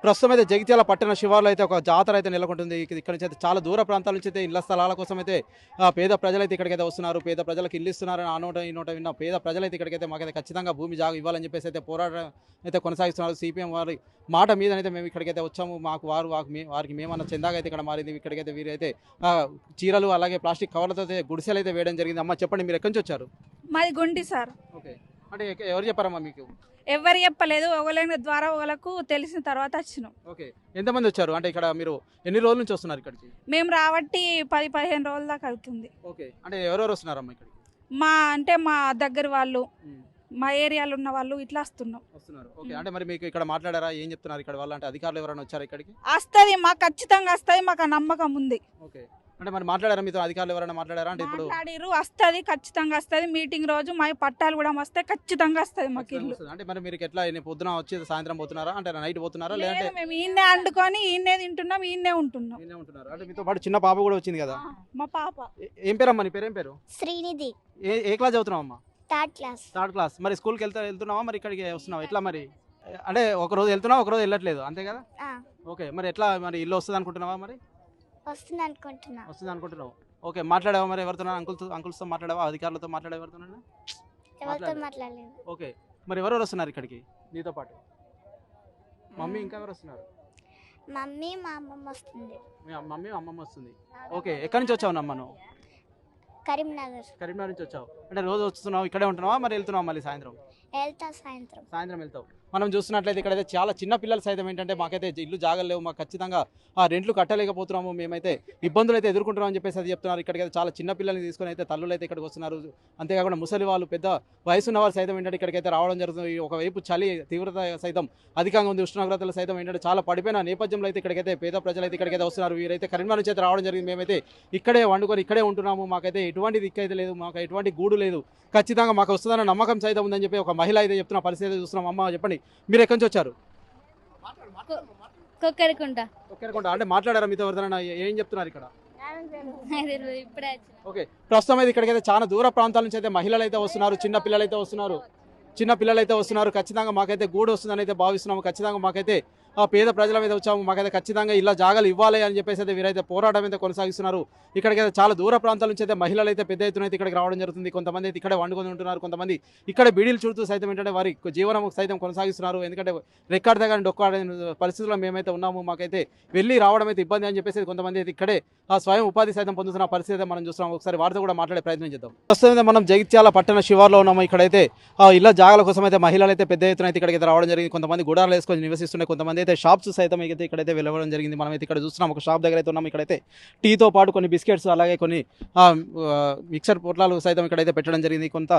ప్రస్తుతం అయితే జగిత్యాల పట్టణ శివార్లో అయితే ఒక జాతర అయితే నెలకొంటుంది. ఇక్కడ నుంచి అయితే చాలా దూర ప్రాంతాల నుంచి అయితే ఇళ్ల స్థలాల కోసం అయితే పేద ప్రజలైతే ఇక్కడికైతే వస్తున్నారు. పేద ప్రజలకు ఇల్లు ఇస్తున్నారని ఆ నోట ఈ నోట విన్న పేద ప్రజలైతే ఇక్కడికైతే మాకైతే ఖచ్చితంగా భూమి జాగా ఇవ్వాలని చెప్పేసి అయితే పోరాటం అయితే కొనసాగిస్తున్నారు. సిపిఎం వారి మాట మీదనైతే మేము ఇక్కడికైతే వచ్చాము. మాకు వారికి మేమన్న చెందాగా అయితే ఇక్కడ మారింది. ఇక్కడికైతే వీరైతే చీరలు అలాగే ప్లాస్టిక్ కవర్లతో అయితే గుడిసెలు అయితే వేయడం జరిగింది. అమ్మ చెప్పండి, మీరు ఎక్కడి నుంచి వచ్చారు? మాది గుంటి సార్. ఓకే, అంటే ఎవరు చెప్పారమ్మా మీకు? ఎవరు చెప్పలేదు, ఒకళ్ళ ద్వారా ఒకళ్ళకు తెలిసిన తర్వాత వచ్చినాం. ఓకే, ఎంతమంది వచ్చారు? అంటే ఇక్కడ మీరు ఎన్ని రోజుల నుంచి వస్తున్నారు ఇక్కడికి? మేము రాబట్టి 10-15 రోజుల దాకా అవుతుంది. ఓకే, అంటే ఎవరెవరు వస్తున్నారమ్మా ఇక్కడికి? మా దగ్గర వాళ్ళు, మా ఏరియాలో ఉన్న వాళ్ళు ఇట్లా వస్తున్నాం. వస్తున్నారు. ఓకే, అంటే మరి మీకు ఇక్కడ మాట్లాడారా? ఏం చెప్తున్నారు ఇక్కడ వాళ్ళు? అంటే అధికారులు ఎవరైనా వచ్చారా ఇక్కడికి? వస్తుంది, మాకు ఖచ్చితంగా వస్తుంది, మాకు ఆ నమ్మకం ఉంది. ఓకే, అంటే మరి మాట్లాడారా మీతో? అధికారులు ఎవరైనా మాట్లాడారా? అంటే ఇప్పుడు మాట్లాడిరు, వస్తుంది, ఖచ్చితంగా వస్తుంది. మీటింగ్ రోజు మా పట్టాలు కూడా వస్తాయి, ఖచ్చితంగా వస్తుంది మాకు ఇల్లు. అంటే మరి మీరు ఎట్లా పొద్దున వచ్చి సాయంత్రం పోతున్నారా? అంటే నైట్ పోతున్నారా? లేదంటే మేము ఈయన్నే వండుకొని ఈయన్నే తింటున్నాం, ఈయన్నే ఉంటున్నాం. ఉంటున్నారు. అంటే మీతో పాటు చిన్న పాప కూడా వచ్చింది కదా? మా పాప ఏం పేరమ్మా? నీ పేరు ఏం పేరు? శ్రీనిధి. ఏ క్లాస్ చదువుతున్నావు అమ్మా? Third class. Third class. మరి స్కూల్కి వెళ్తున్నావా? మరి ఇక్కడికి వస్తున్నావా? ఎట్లా మరి? అంటే ఒక రోజు వెళ్తున్నావు, ఒక రోజు వెళ్ళట్లేదు, అంతే కదా? ఓకే, మరి ఎట్లా మరి ఇల్లు వస్తుంది అనుకుంటున్నావా? మరి వస్తుంది అనుకుంటున్నావు. ఓకే, మాట్లాడావా మరి ఎవరితో? అంకుల్స్తో మాట్లాడావా? అధికారులతో మాట్లాడావా? ఎవరితో మాట్లాడలేదు. ఓకే, మరి ఎవరెవరు వస్తున్నారు ఇక్కడికి నీతో పాటు? మమ్మీ, ఇంకా ఎవరు వస్తున్నారు? మమ్మీ, మా అమ్మమ్మ వస్తుంది. మీ మమ్మీ అమ్మమ్మ వస్తుంది. ఓకే, ఎక్కడి నుంచి వచ్చావు అమ్మ నువ్వు? కరీంనగర్ నుంచి వచ్చావు. అంటే రోజు వస్తున్నావు, ఇక్కడే ఉంటున్నావా? మరి వెళ్తున్నావా మళ్ళీ సాయంత్రం? సాయంత్రం వెళ్తావు. మనం చూస్తున్నట్లయితే ఇక్కడైతే చాలా చిన్న పిల్లలు సైతం ఏంటంటే మాకైతే ఇల్లు జాగలేవు, మాకు ఖచ్చితంగా ఆ రెంట్లు కట్టలేకపోతున్నాము, మేమైతే ఇబ్బందులు అయితే ఎదుర్కొంటున్నామని చెప్పేసి అది చెప్తున్నారు. ఇక్కడికైతే చాలా చిన్న పిల్లల్ని తీసుకొని అయితే తల్లులు అయితే ఇక్కడికి వస్తున్నారు. అంతేకాకుండా ముసలి వాళ్ళు, పెద్ద వయసున్న వాళ్ళు సైతం ఏంటంటే ఇక్కడికైతే రావడం జరుగుతుంది. ఒకవైపు చలి తీవ్రత సైతం అధికంగా ఉంది, ఉష్ణోగ్రతలు సైతం ఏంటంటే చాలా పడిపోయిన నేపథ్యంలో అయితే ఇక్కడికైతే పేద ప్రజలు అయితే ఇక్కడికైతే వస్తున్నారు. వీరైతే కరీంనగర్ నుంచి అయితే రావడం జరిగింది. మేమైతే ఇక్కడే వండుకొని ఇక్కడే ఉంటున్నాము, మాకైతే ఎటువంటి దిక్కు అయితే లేదు, మాకు ఎటువంటి గూడు లేదు, ఖచ్చితంగా మాకు వస్తుందన్న నమ్మకం సైతం ఉందని చెప్పి ఒక మహిళ అయితే చెప్తున్న పరిస్థితి చూస్తున్నాం. అమ్మ చెప్పండి, మీరు ఎక్కడి నుంచి వచ్చారు? కొక్కరికుంట. అంటే మాట్లాడారా మీతో ఎవరైనా? ఏం చెప్తున్నారు ఇక్కడ? ఇప్పుడే ఓకే, ప్రస్తుతం అయితే ఇక్కడికైతే చాలా దూర ప్రాంతాల నుంచి అయితే మహిళలు అయితే వస్తున్నారు, చిన్న పిల్లలు అయితే వస్తున్నారు. ఖచ్చితంగా మాకైతే గూడు వస్తుందని అయితే భావిస్తున్నాము. ఖచ్చితంగా మాకైతే పేద ప్రజల మీద వచ్చాము, మాకైతే ఖచ్చితంగా ఇలా జాగాలు ఇవ్వాలి అని చెప్పేసి అయితే వీరైతే పోరాటం అయితే కొనసాగిస్తున్నారు. ఇక్కడికైతే చాలా దూర ప్రాంతాల నుంచి అయితే మహిళలు అయితే పెద్ద ఎత్తున అయితే ఇక్కడికి రావడం జరుగుతుంది. కొంతమంది అయితే ఇక్కడే వండుకొని ఉంటున్నారు, కొంతమంది ఇక్కడ బీడీలు చుడుతూ సైతం ఏంటంటే వారి జీవనం సైతం కొనసాగిస్తున్నారు. ఎందుకంటే రెక్కాడ దగ్గర డొక్కాడని పరిస్థితుల్లో మేమైతే ఉన్నాము, మాకైతే వెళ్ళి రావడం అయితే ఇబ్బంది అని చెప్పేసి కొంతమంది అయితే ఇక్కడే స్వయం ఉపాధి సైతం పొందుతున్న పరిస్థితి అయితే మనం చూస్తున్నాం. ఒకసారి వారితో కూడా మాట్లాడే ప్రయత్నం చేద్దాం. ప్రస్తుతం మనం జగిత్యాల పట్టణ శివార్లో ఉన్నాము. ఇక్కడైతే ఇళ్ళ జాగాల కోసం అయితే మహిళలు అయితే పెద్ద ఎత్తున అయితే ఇక్కడికి రావడం జరిగింది. కొంతమంది గుడారాలు వేసుకొని నివసిస్తున్నాయి, కొంతమంది అయితే షాప్స్ సైతం అయితే ఇక్కడైతే వెళ్ళడం జరిగింది. మనం అయితే ఇక్కడ చూస్తున్నాం, ఒక షాప్ దగ్గర అయితే ఉన్నాం. ఇక్కడైతే టీతో పాటు కొన్ని బిస్కెట్స్, అలాగే కొన్ని మిక్సర్ పొట్లాలు సైతం ఇక్కడైతే పెట్టడం జరిగింది. కొంత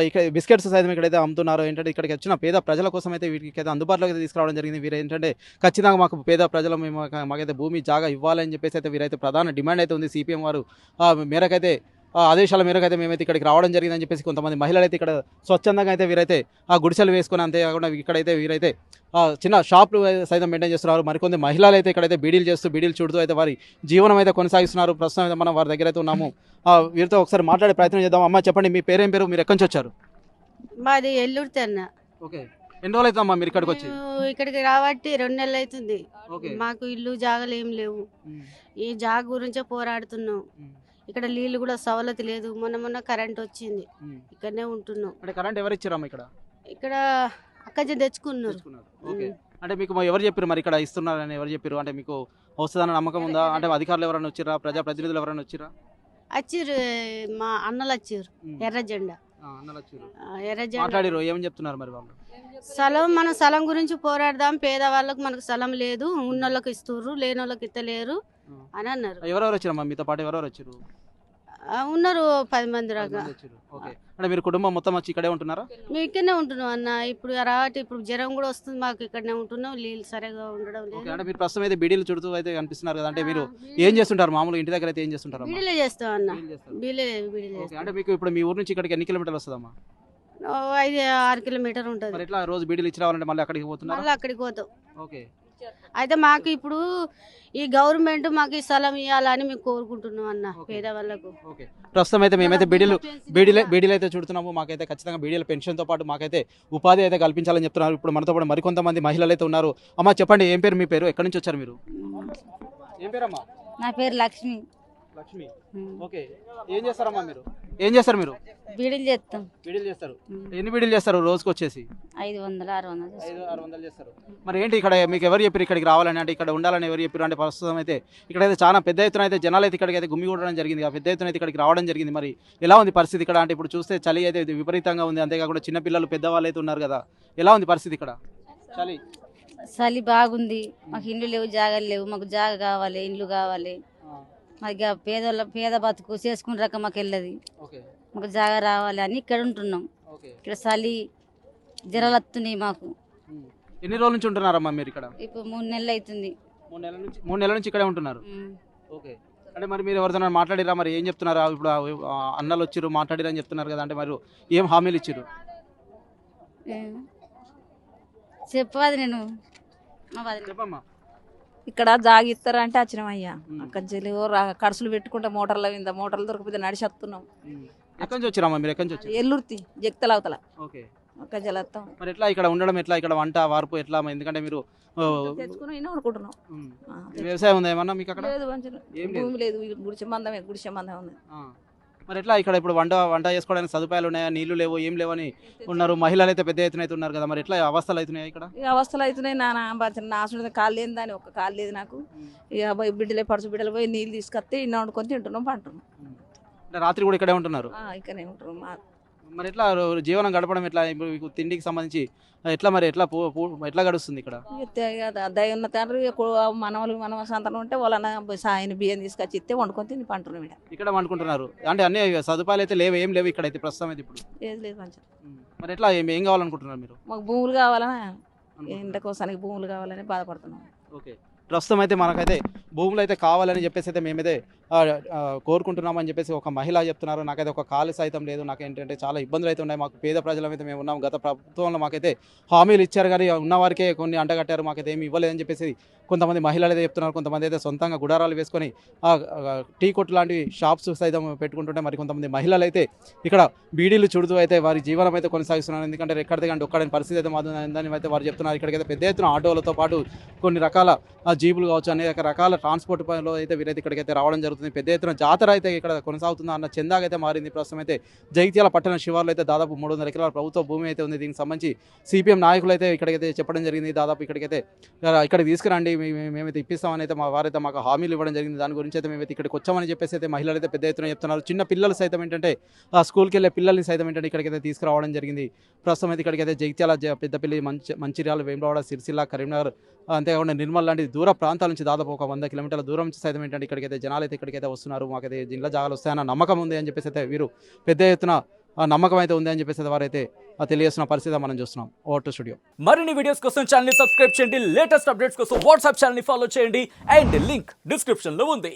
ఇక్కడ బిస్కెట్స్ సైతం ఇక్కడైతే అమ్ముతున్నారు. ఏంటంటే ఇక్కడికి వచ్చిన పేద ప్రజల కోసం అయితే వీరికి అయితే అందుబాటులోకి అయితే తీసుకురావడం జరిగింది. వీరు ఏంటంటే ఖచ్చితంగా మాకు పేద ప్రజలు మాకైతే భూమి జాగా ఇవ్వాలని చెప్పేసి అయితే వీరైతే ప్రధాన డిమాండ్ అయితే ఉంది. సిపిఎం వారు మేరకైతే ఆదేశాల మేరకు అయితే మేమైతే ఇక్కడికి రావడం జరిగిందని చెప్పేసి కొంతమంది మహిళలు అయితే ఇక్కడ స్వచ్ఛందంగా అయితే వీరైతే గుడిసెలు వేసుకొని, అంతేకాకుండా ఇక్కడైతే వీరైతే చిన్న షాపులు సైతం మెయింటైన్ చేస్తున్నారు. మరికొంది మహిళలు అయితే ఇక్కడైతే బీడీలు చుడుతూ అయితే వారి జీవనం అయితే కొనసాగిస్తున్నారు. ప్రస్తుతం అయితే మనం వారి దగ్గర అయితే ఉన్నాము. వీరితో ఒకసారి మాట్లాడే ప్రయత్నం చేద్దాం. అమ్మ చెప్పండి, మీ పేరేం పేరు? మీరు ఎక్కడి నుంచి వచ్చారు? మాది ఎల్లూరు అన్న. ఓకే, ఎన్ని రోజులు అవుతుందమ్మా మీరు ఇక్కడికి వచ్చి? ఇక్కడికి రాబట్టి 2 నెలలు అవుతుంది. ఓకే, మాకు ఇల్లు జాగలు ఏం లేవు, ఈ జాగ గురించే పోరాడుతున్నాం. ఇక్కడ నీళ్ళు కూడా సవలతి లేదు. మొన్న కరెంట్ వచ్చింది, ఇక్కడనే ఉంటున్నాం. అంటే కరెంట్ ఎవరు ఇచ్చారమ్మా ఇక్కడ? ఇక్కడ అక్కజ తెచ్చుకున్నారు. ఓకే, అంటే మీకు ఎవరు చెప్పారు మరి ఇక్కడ ఇస్తున్నారని? ఎవరు చెప్పారు? అంటే మీకు వస్తుందన్న నమ్మకం ఉందా? అంటే అధికారులు ఎవరైనా వచ్చిరా? ప్రజాప్రతినిధులు ఎవరైనా వచ్చిరా? వచ్చిర్రు, మా అన్నలు వచ్చిర్రు. ఎర్ర జెండా మాట్లాడిరు. ఏమని చెప్తున్నారు మరి వాళ్ళు? మన స్థలం గురించి పోరాడదాం, పేదవాళ్ళకు మనకు స్థలం లేదు, ఉన్నోళ్ళకి ఇస్తుర్రు, లేని వాళ్ళకి ఇస్తలేరు అని అన్నారు. ఎవరెవరు వచ్చారమ్మా మీతో పాటు? ఎవరెవరు వచ్చారు? ఉన్నారు 10 మంది దాకా. ఓకే, అంటే మీరు కుటుంబం మొత్తం వచ్చి ఇక్కడే ఉంటున్నారా? మేము ఇక్కడనే ఉంటున్నాం అన్న. ఇప్పుడు రావటి ఇప్పుడు జ్వరం కూడా వస్తుంది, మాకు ఇక్కడనే ఉంటున్నాం. నీళ్ళు సరిగా ఉండడం లేదు. అంటే మీరు ప్రస్తుతం అయితే బీడీలు చుడుతూ అయితే కనిపిస్తున్నారు కదా, అంటే మీరు ఏం చేస్తుంటారు మామూలుగా ఇంటి దగ్గర అయితే? ఏం చేస్తుంటారు? బీడీలే చేస్తాం అన్న. బీడీలే. అంటే మీకు ఇప్పుడు మీ ఊరు నుంచి ఇక్కడికి ఎన్ని కిలోమీటర్లు వస్తుందమ్మా? 5-6 కిలోమీటర్ ఉంటుంది. మరి ఎట్లా రోజు బీడీలు ఇచ్చి రావాలంటే మళ్ళీ అక్కడికి పోతున్నారు? మళ్ళీ అక్కడికి పోతాం. ఓకే, అయితే మాకు ఇప్పుడు ఈ గవర్నమెంట్ మాకు ఈ స్థలం ఇవ్వాలని మేము కోరుకుంటున్నాం అన్న పేదవాళ్ళకు. ఓకే, ప్రస్తుతం అయితే మేమైతే బీడీలు అయితే చూడుతున్నాము. మాకైతే ఖచ్చితంగా బీడీల పెన్షన్తో పాటు మాకైతే ఉపాధి అయితే కల్పించాలని చెప్తున్నారు. ఇప్పుడు మనతో పాటు మరికొంతమంది మహిళలు అయితే ఉన్నారు. అమ్మ చెప్పండి, ఏం పేరు మీ పేరు, ఎక్కడి నుంచి వచ్చారు మీరు? ఏం పేరమ్మా? నా పేరు లక్ష్మి. లక్ష్మి. ఓకే, ఏం చేస్తారమ్మా మీరు? ఏం చేస్తారు మీరు? బీడీలు చేస్తాం. బీడీలు చేస్తారు. ఎన్ని బీడీలు చేస్తారు రోజుకి వచ్చేసి? 500 600 500-600 చేస్తారు. మరి ఏంటి ఇక్కడ మీకు ఎవరు చెప్పారు ఇక్కడికి రావాలని, అంటే ఇక్కడ ఉండాలని ఎవరు చెప్పారు? అంటే ప్రస్తుతం అయితే ఇక్కడైతే చాలా పెద్ద ఎత్తున అయితే జనాలు అయితే ఇక్కడికి అయితే గుమిగూడడం జరిగింది, పెద్ద ఎత్తున అయితే ఇక్కడికి రావడం జరిగింది. మరి ఎలా ఉంది పరిస్థితి ఇక్కడ? అంటే ఇప్పుడు చూస్తే చలి అయితే విపరీతంగా ఉంది, అంతేకాకుండా చిన్నపిల్లలు పెద్దవాళ్ళు అయితే ఉన్నారు కదా, ఎలా ఉంది పరిస్థితి ఇక్కడ? చలి బాగుంది. మాకు ఇండ్లు లేవు, జాగాలు లేవు. మాకు జాగ కావాలి, ఇండ్లు కావాలి. మాకు పేద బతుకు చేసుకుని రకం మాకు వెళ్ళదు. మాకు జాగ రావాలి అని ఇక్కడ ఉంటున్నాం. ఇక్కడ చలి జ్వరాలు వస్తున్నాయి మాకు. ఎన్ని రోజుల నుంచి ఉంటున్నారమ్మా మీరు ఇక్కడ? ఇప్పుడు 3 నెలలు అవుతుంది. 3 నెలల నుంచి ఇక్కడే ఉంటున్నారు. ఓకే, అంటే మరి మీరు ఎవరితో మాట్లాడిరా? మరి ఏం చెప్తున్నారు? ఇప్పుడు అన్నలు వచ్చిర్రు మాట్లాడిరా అని చెప్తున్నారు కదా, అంటే మరి ఏం హామీలు ఇచ్చిర్రు? చెప్పదు నేను చెప్పమ్మా. ఇక్కడ జాగిస్తారా అంటే వచ్చినాం అయ్యా. అక్కడ ఖర్చులు పెట్టుకుంటే మోటార్లు దొరికిపోతే నడిచి వస్తున్నాం. ఎక్కడి నుంచి వచ్చిరమ్మా మీరు? ఎక్కడి నుంచి వచ్చారు? ఎల్లుర్తి జగతల అవతల. ఓకే, అక్కడ జలత్తాం. మరి ఎట్లా ఇక్కడ ఉండడం, ఎట్లా ఇక్కడ వంట వార్పు ఎట్లా? ఎందుకంటే మీరు తెచ్చుకుని అనుకుంటున్నాం. వ్యవసాయం ఉందా ఏమన్నా మీకు అక్కడ? లేదు, భూమి లేదు, గుడిసె మందమే ఉంది. మరి ఎట్లా ఇక్కడ ఇప్పుడు వంట చేసుకోవడానికి సదుపాయాలు ఉన్నాయా? నీళ్లు లేవు, ఏం లేవని ఉన్నారు. మహిళలు అయితే పెద్ద ఎత్తున అయితే ఉన్నారు కదా, మరి ఎట్లా అవస్థలు అవుతున్నాయి ఇక్కడ? ఇక అవస్థలు అవుతున్నాయి నాశనం. కాలు లేదు, దాని ఒక్క కాలు లేదు నాకు. ఇక బిడ్డలే పడుచు బిడ్డలు పోయి నీళ్ళు తీసుకొస్తే ఇన్న వండుకొని తింటున్నాం, పంటున్నాం. రాత్రి కూడా ఇక్కడే ఉంటున్నారు? ఇక్కడనే ఉంటున్నాం. మరి ఎట్లా జీవనం గడపడం ఎట్లా? ఇప్పుడు మీకు తిండికి సంబంధించి ఎట్లా మరి ఎట్లా గడుస్తుంది ఇక్కడ? దయ ఉన్న తండ్రి మనవ సంతానం ఉంటే వాళ్ళ సాయం బియ్యం తీసుకొచ్చి ఇస్తే వండుకొని తిని పంటున్నాం. ఇక్కడ వండుకుంటున్నారు అంటే అన్ని సదుపాయాలు అయితే లేవు, ఏం లేవు ఇక్కడ అయితే ప్రస్తుతం అయితే ఇప్పుడు? ఏది లేదు మంచిగా. మరి ఎట్లా ఏం కావాలనుకుంటున్నారు మీరు? మాకు భూములు కావాలని, ఇంటి కోసానికి భూములు కావాలని బాధపడుతున్నాం. ఓకే, ప్రస్తుతం అయితే మనకైతే భూములు అయితే కావాలని చెప్పేసి అయితే మేమైతే కోరుకుంటున్నామని చెప్పేసి ఒక మహిళ చెప్తున్నారు. నాకైతే ఒక ఖాళీ సైతం లేదు, నాకేంటంటే చాలా ఇబ్బందులు అయితే ఉన్నాయి. మాకు పేద ప్రజలమైతే మేము ఉన్నాం. గత ప్రభుత్వంలో మాకైతే హామీలు ఇచ్చారు కానీ ఉన్నవారికే కొన్ని అంటగట్టారు, మాకైతే ఏమి ఇవ్వలేదని చెప్పేసి కొంతమంది మహిళలు అయితే చెప్తున్నారు. కొంతమంది అయితే సొంతంగా గుడారాలు వేసుకొని టీ కొట్టు లాంటి షాప్స్ సైతం పెట్టుకుంటుంటే మరి కొంతమంది మహిళలు అయితే ఇక్కడ బీడీలు చుడుతూ అయితే వారి జీవనం అయితే కొనసాగిస్తున్నారు. ఎందుకంటే ఎక్కడికంటే ఒక్కడని పరిస్థితి అయితే మాదని అయితే వారు చెప్తున్నారు. ఇక్కడికైతే పెద్ద ఎత్తున ఆటోలతో పాటు కొన్ని రకాల జీబులు కావచ్చు, అనేక రకాల ట్రాన్స్పోర్ట్ పనిలో అయితే వీరైతే ఇక్కడికైతే రావడం జరుగుతుంది. పెద్ద ఎత్తున జాతర అయితే ఇక్కడ కొనసాగుతుందా అన్న చందాగా అయితే మారింది. ప్రస్తుతం అయితే జగిత్యాల పట్టణ శివార్లో అయితే దాదాపు 300 ఎకరాల ప్రభుత్వ భూమి అయితే ఉంది. దీనికి సంబంధించి సిపిఎం నాయకులు అయితే ఇక్కడికైతే చెప్పడం జరిగింది. దాదాపు ఇక్కడికి తీసుకురండి, మేమైతే ఇప్పిస్తామని అయితే వారైతే మాకు హామీలు ఇవ్వడం జరిగింది. దాని గురించి అయితే మేమైతే ఇక్కడికి వచ్చామని చెప్పేసి అయితే మహిళలు అయితే పెద్ద ఎత్తున చెప్తున్నారు. చిన్న పిల్లలు సైతం ఏంటంటే స్కూల్కి వెళ్ళే పిల్లల్ని సైతం ఏంటంటే ఇక్కడికైతే తీసుకురావడం జరిగింది. ప్రస్తుతం అయితే ఇక్కడికైతే జగిత్యాల, పెద్దపల్లి, మంచిర్యాల, వేములవాడ, సిరిసిల్ల, కరీంనగర్, అంతేకాకుండా నిర్మల్ లాంటి దూర ప్రాంతాల నుంచి దాదాపు ఒక 100 కిలోమీటర్ల దూరం నుంచి సైతం ఏంటంటే ఇక్కడికైతే జనాలు అయితే ఇక్కడికైతే వస్తున్నారు. మాకైతే జిల్లా జాగాలు వస్తాయన్న నమ్మకం ఉంది అని చెప్పేసి అయితే వీరు పెద్ద ఎత్తున నమ్మకం అయితే ఉంది అని చెప్పేసి వారైతే తెలియజేస్తున్న పరిస్థితి మనం చూస్తున్నాం. Over to studio. మరిన్ని వీడియోస్ కోసం ఛానల్ ని సబ్స్క్రైబ్ చేయండి, లేటెస్ట్ అప్డేట్స్ కోసం వాట్సాప్ ఛానల్ ని ఫాలో చేయండి అండ్ లింక్ డిస్క్రిప్షన్ లో ఉంది.